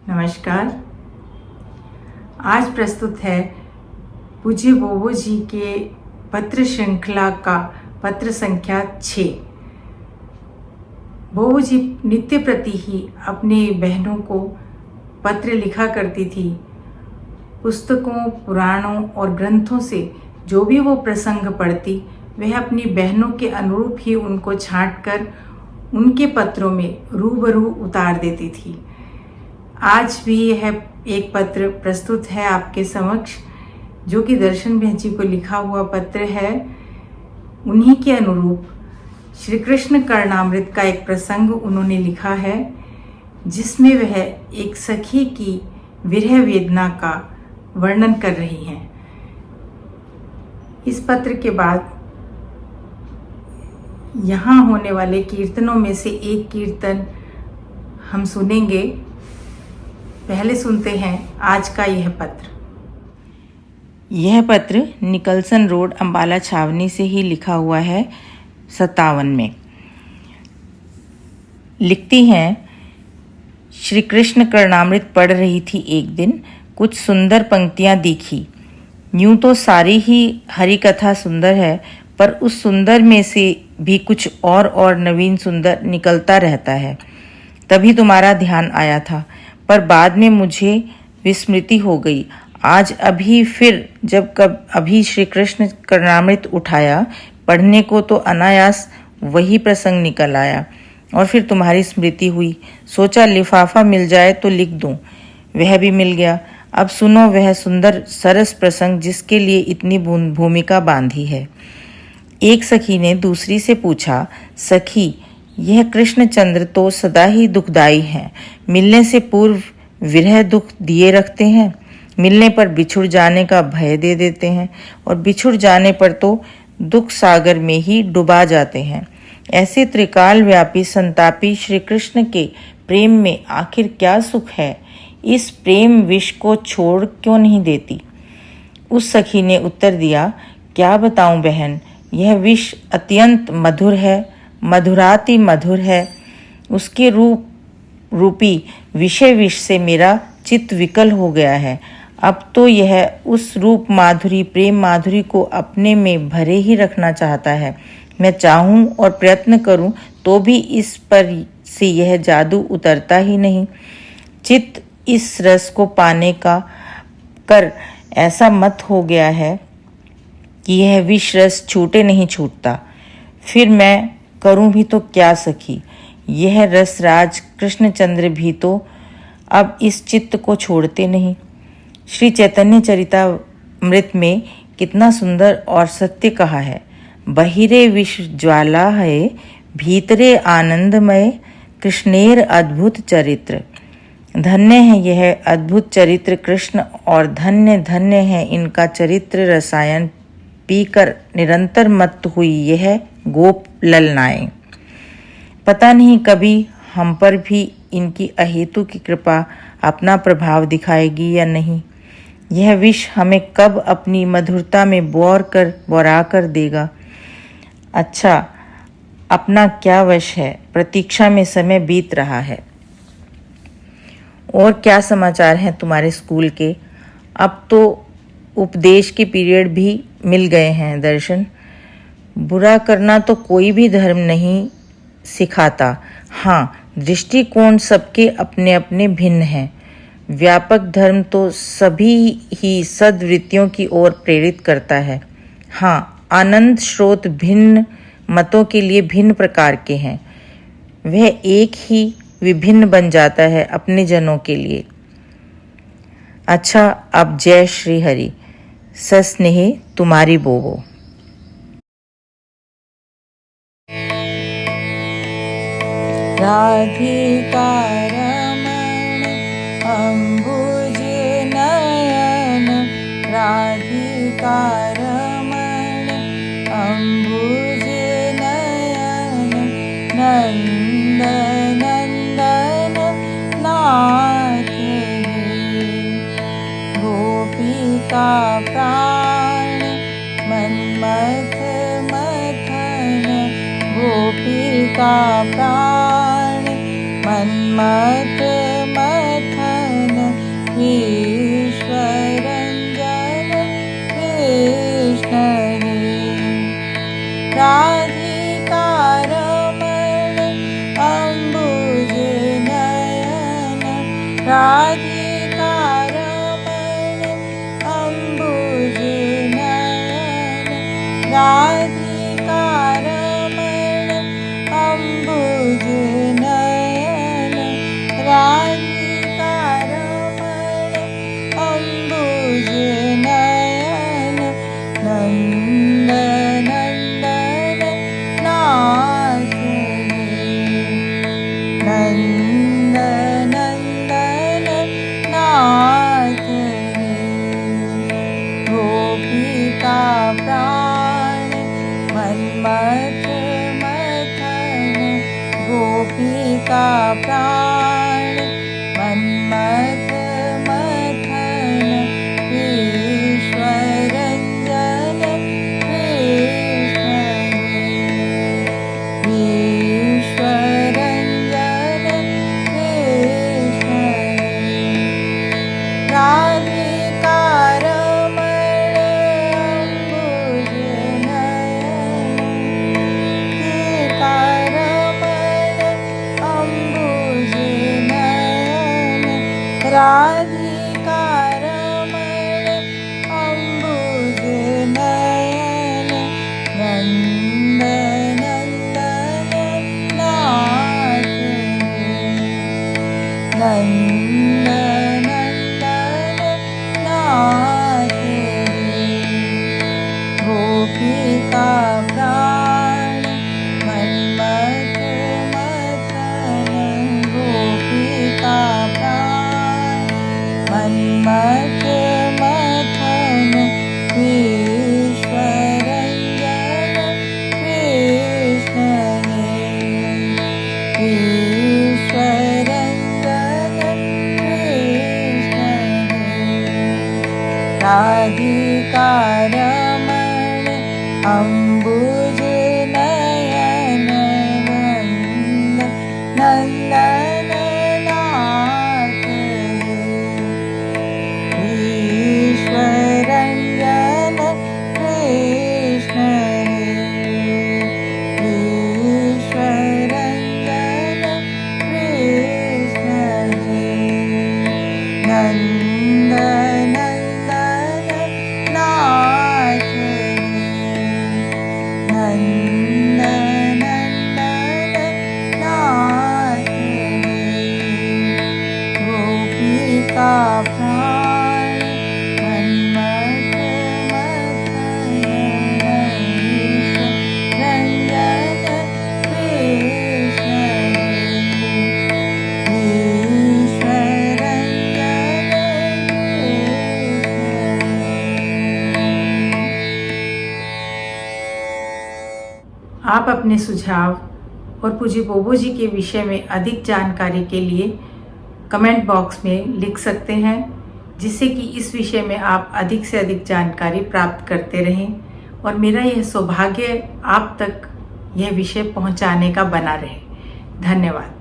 नमस्कार। आज प्रस्तुत है पूज्य बोबो जी के पत्र श्रृंखला का पत्र संख्या 6। बोबो जी नित्य प्रति ही अपने बहनों को पत्र लिखा करती थी। पुस्तकों, पुराणों और ग्रंथों से जो भी वो प्रसंग पढ़ती, वह अपनी बहनों के अनुरूप ही उनको छांटकर उनके पत्रों में रूबरू उतार देती थी। आज भी यह एक पत्र प्रस्तुत है आपके समक्ष, जो कि दर्शन बहन जी को लिखा हुआ पत्र है। उन्हीं के अनुरूप श्री कृष्ण कर्णामृत का एक प्रसंग उन्होंने लिखा है, जिसमें वह एक सखी की विरह वेदना का वर्णन कर रही हैं। इस पत्र के बाद यहाँ होने वाले कीर्तनों में से एक कीर्तन हम सुनेंगे। पहले सुनते हैं आज का यह पत्र। यह पत्र निकलसन रोड अंबाला छावनी से ही लिखा हुआ है 57 में। लिखती हैं, श्री कृष्ण कर्णामृत पढ़ रही थी एक दिन, कुछ सुंदर पंक्तियां दिखी। यूं तो सारी ही हरि कथा सुंदर है, पर उस सुंदर में से भी कुछ और नवीन सुंदर निकलता रहता है। तभी तुम्हारा ध्यान आया था, पर बाद में मुझे विस्मृति हो गई। आज अभी फिर जब अभी श्री कृष्ण कर्णामृत उठाया पढ़ने को, तो अनायास वही प्रसंग निकल आया और फिर तुम्हारी स्मृति हुई। सोचा लिफाफा मिल जाए तो लिख दूं। वह भी मिल गया। अब सुनो वह सुंदर सरस प्रसंग जिसके लिए इतनी भूमिका बांधी है। एक सखी ने दूसरी से पूछा, सखी, यह कृष्णचंद्र तो सदा ही दुखदाई हैं। मिलने से पूर्व विरह दुख दिए रखते हैं, मिलने पर बिछुड़ जाने का भय दे देते हैं, और बिछुड़ जाने पर तो दुख सागर में ही डुबा जाते हैं। ऐसे त्रिकाल व्यापी संतापी श्री कृष्ण के प्रेम में आखिर क्या सुख है? इस प्रेम विष को छोड़ क्यों नहीं देती? उस सखी ने उत्तर दिया, क्या बताऊं बहन, यह विष अत्यंत मधुर है, मधुराति मधुर है। उसके रूपी विषय विष से मेरा चित्त विकल हो गया है। अब तो यह उस रूप माधुरी, प्रेम माधुरी को अपने में भरे ही रखना चाहता है। मैं चाहूं और प्रयत्न करूं तो भी इस पर से यह जादू उतरता ही नहीं। चित्त इस रस को पाने का कर ऐसा मत हो गया है कि यह विष रस छूटे नहीं छूटता। फिर मैं करूं भी तो क्या सखी? यह रसराज कृष्णचंद्र भी तो अब इस चित्त को छोड़ते नहीं। श्री चैतन्य चरितामृत में कितना सुंदर और सत्य कहा है। बहिरे विष ज्वाला है, भीतरे आनंदमय, कृष्णेर अद्भुत चरित्र। धन्य है यह अद्भुत चरित्र कृष्ण, और धन्य धन्य है इनका चरित्र रसायन पीकर निरंतर मत्त हुई यह गोप ललनाएं। पता नहीं कभी हम पर भी इनकी अहेतु की कृपा अपना प्रभाव दिखाएगी या नहीं। यह विष हमें कब अपनी मधुरता में बोरा कर देगा। अच्छा, अपना क्या वश है, प्रतीक्षा में समय बीत रहा है। और क्या समाचार हैं तुम्हारे स्कूल के? अब तो उपदेश के पीरियड भी मिल गए हैं दर्शन। बुरा करना तो कोई भी धर्म नहीं सिखाता। हाँ, दृष्टिकोण सबके अपने अपने भिन्न हैं। व्यापक धर्म तो सभी ही सद्वृत्तियों की ओर प्रेरित करता है। हाँ, आनंद स्रोत भिन्न मतों के लिए भिन्न प्रकार के हैं। वह एक ही विभिन्न बन जाता है अपने जनों के लिए। अच्छा, अब जय श्री हरि। सस्नेह, तुम्हारी बोबो। राधिका रमण अम्बुज नयन, राधिका रमण अम्बुज नयन, नंद नंदन नाथ गोपिका प्राण मन्मथ मथन, गोपिका प्राण मन्मथ मथन। गोपिका प्राण मन्मथ मथन विश्वरंजन कृष्ण विश्वरंजन कृष्ण राधिका रमण अम्बुज नयन राधिका रमण अम्बुज नयन नंद नंदन नाथ नंद नंदन नाथ गोपिका प्राण मन्मथ मथन गोपिका प्राण मन्मथ मथन विश्वरंजन कृष्ण विश्वरंजन कृष्ण राधिका रमण अम्बुज नयन नंद नंदन नाथ विश्वरंजन कृष्ण विश्वरंजन कृष्ण नंद नंदन नाथ नंद नंदन नाथ गोपिका प्राण मन्मथ मथन विश्वरंजन कृष्ण विश्वरंजन कृष्ण। आप अपने सुझाव और पूज्य बोबो जी के विषय में अधिक जानकारी के लिए कमेंट बॉक्स में लिख सकते हैं, जिससे कि इस विषय में आप अधिक से अधिक जानकारी प्राप्त करते रहें और मेरा यह सौभाग्य आप तक यह विषय पहुंचाने का बना रहे। धन्यवाद।